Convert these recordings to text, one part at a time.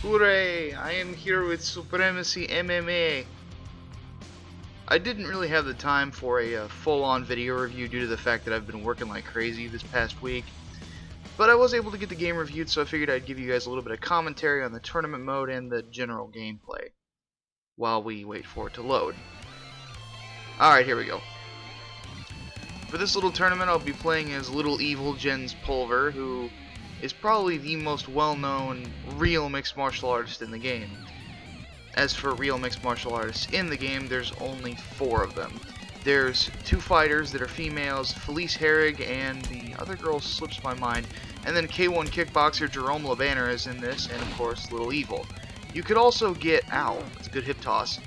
Hooray! I am here with Supremacy MMA. I didn't really have the time for a full-on video review due to the fact that I've been working like crazy this past week. But I was able to get the game reviewed, so I figured I'd give you guys a little bit of commentary on the tournament mode and the general gameplay while we wait for it to load. Alright, here we go. For this little tournament, I'll be playing as Little Evil Jens Pulver, who is probably the most well-known real mixed martial artist in the game. As for real mixed martial artists in the game, there's only 4 of them. There's 2 fighters that are females, Felice Herrig, and the other girl slips my mind, and then K1 kickboxer Jerome LeBanner is in this, and of course Little Evil. You could also get, ow, that's a good hip toss.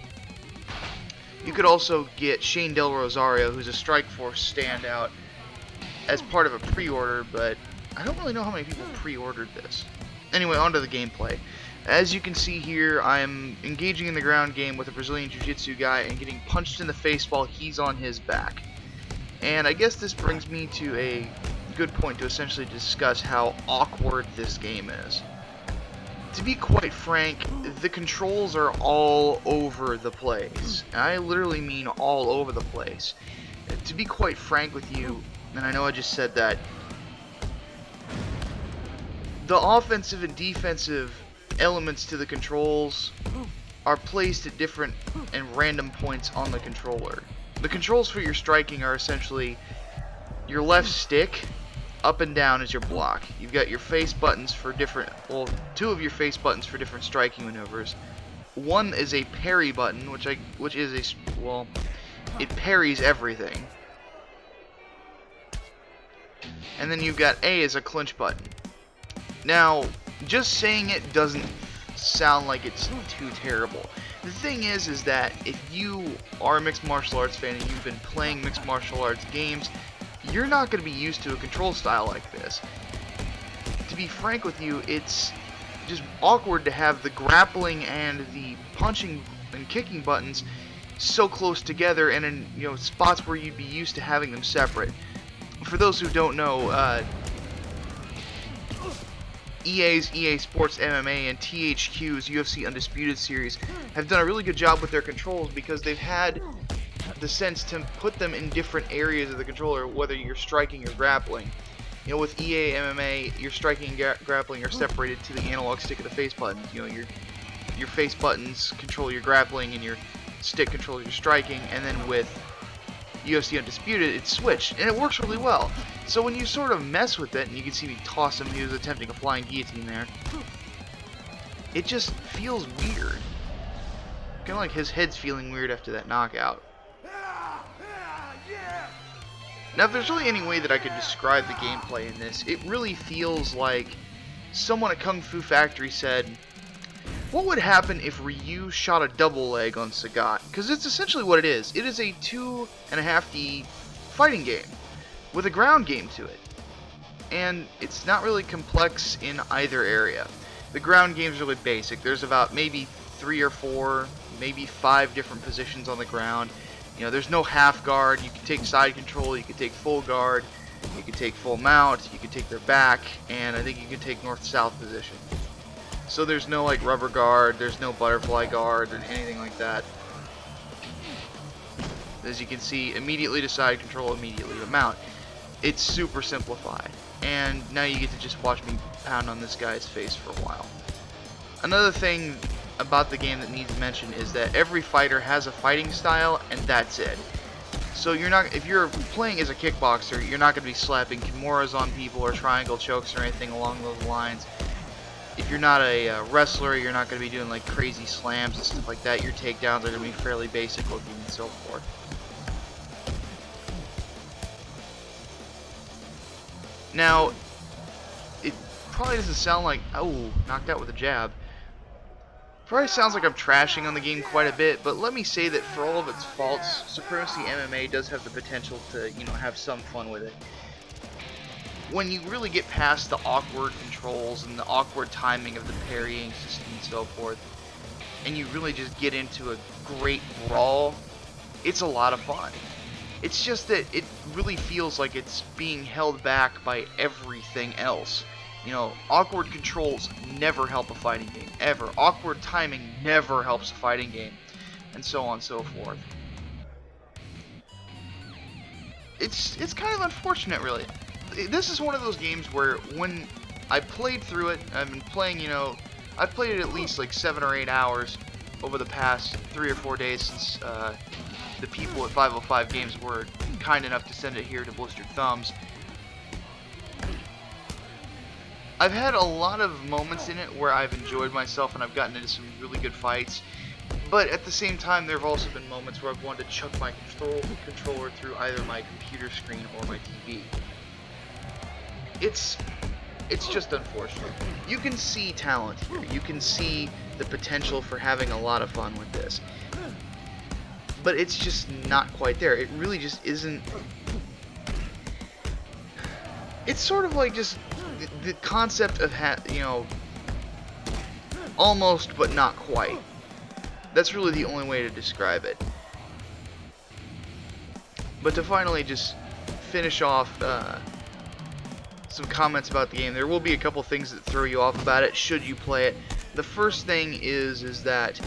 You could also get Shane Del Rosario, who's a Strikeforce standout, as part of a pre-order, but I don't really know how many people pre-ordered this. Anyway, on to the gameplay. As you can see here, I'm engaging in the ground game with a Brazilian Jiu-Jitsu guy and getting punched in the face while he's on his back. And I guess this brings me to a good point to essentially discuss how awkward this game is. To be quite frank, the controls are all over the place. I literally mean all over the place. To be quite frank with you, and I know I just said that, the offensive and defensive elements to the controls are placed at different and random points on the controller. The controls for your striking are essentially your left stick, up and down is your block. You've got your face buttons for different, well, 2 of your face buttons for different striking maneuvers. One is a parry button, which is a, well, it parries everything. And then you've got A as a clinch button. Now, just saying it doesn't sound like it's too terrible. The thing is that if you are a mixed martial arts fan and you've been playing mixed martial arts games, you're not going to be used to a control style like this. To be frank with you, it's just awkward to have the grappling and the punching and kicking buttons so close together and in spots where you'd be used to having them separate. For those who don't know, EA's EA Sports MMA and THQ's UFC Undisputed series have done a really good job with their controls because they've had the sense to put them in different areas of the controller, whether you're striking or grappling. With EA MMA, your striking and grappling are separated to the analog stick of the face buttons. Your face buttons control your grappling and your stick controls your striking, and then with UFC Undisputed, it's switched, and it works really well. So when you sort of mess with it, and you can see me toss him, he was attempting a flying guillotine there, it just feels weird. Kind of like his head's feeling weird after that knockout. Now, if there's really any way that I could describe the gameplay in this, it really feels like someone at Kung Fu Factory said, what would happen if Ryu shot a double leg on Sagat? Because it's essentially what it is. It is a 2.5D fighting game with a ground game to it. And it's not really complex in either area. The ground game is really basic. There's about maybe 3 or 4, maybe 5 different positions on the ground. There's no half guard. You can take side control, you can take full guard, you can take full mount, you can take their back, and I think you can take north-south position. So there's no like rubber guard, there's no butterfly guard or anything like that. As you can see, immediately to side control, immediately to mount. It's super simplified. And now you get to just watch me pound on this guy's face for a while. Another thing about the game that needs mention is that every fighter has a fighting style, and that's it. So if you're playing as a kickboxer, you're not going to be slapping kimuras on people or triangle chokes or anything along those lines. If you're not a wrestler, you're not going to be doing like crazy slams and stuff like that. Your takedowns are going to be fairly basic looking and so forth. Now, it probably doesn't sound like, oh, knocked out with a jab. Probably sounds like I'm trashing on the game quite a bit, but let me say that for all of its faults, Supremacy MMA does have the potential to, have some fun with it. When you really get past the awkward controls and the awkward timing of the parrying system and so forth, and you really just get into a great brawl, it's a lot of fun. It's just that it really feels like it's being held back by everything else. You know, awkward controls never help a fighting game, ever. Awkward timing never helps a fighting game, and so on and so forth. It's kind of unfortunate, really. This is one of those games where when I played through it, I've been playing, you know, I've played it at least like 7 or 8 hours over the past 3 or 4 days since the people at 505 Games were kind enough to send it here to Blistered Thumbs. I've had a lot of moments in it where I've enjoyed myself and I've gotten into some really good fights, but at the same time there have also been moments where I've wanted to chuck my controller through either my computer screen or my TV. It's just unfortunate. You can see talent here. You can see the potential for having a lot of fun with this. But it's just not quite there. It really just isn't. It's sort of like just the concept of, you know, almost but not quite. That's really the only way to describe it. But to finally just finish off some comments about the game, there will be a couple things that throw you off about it should you play it. The first thing is that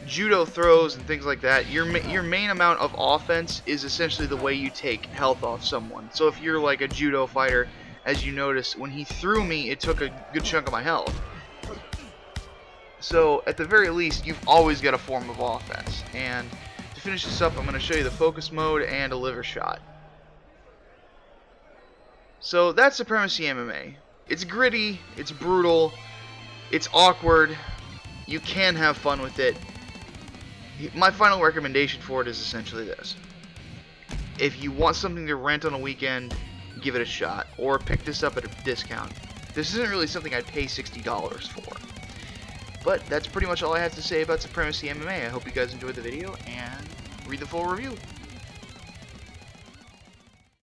judo throws and things like that, your main amount of offense is essentially the way you take health off someone. So if you're like a judo fighter, as you notice, when he threw me, it took a good chunk of my health. So at the very least, you've always got a form of offense. And to finish this up, I'm going to show you the focus mode and a liver shot. So that's Supremacy MMA. It's gritty, it's brutal, it's awkward, you can have fun with it. My final recommendation for it is essentially this. If you want something to rent on a weekend, give it a shot, or pick this up at a discount. This isn't really something I'd pay $60 for. But that's pretty much all I have to say about Supremacy MMA. I hope you guys enjoyed the video, and read the full review.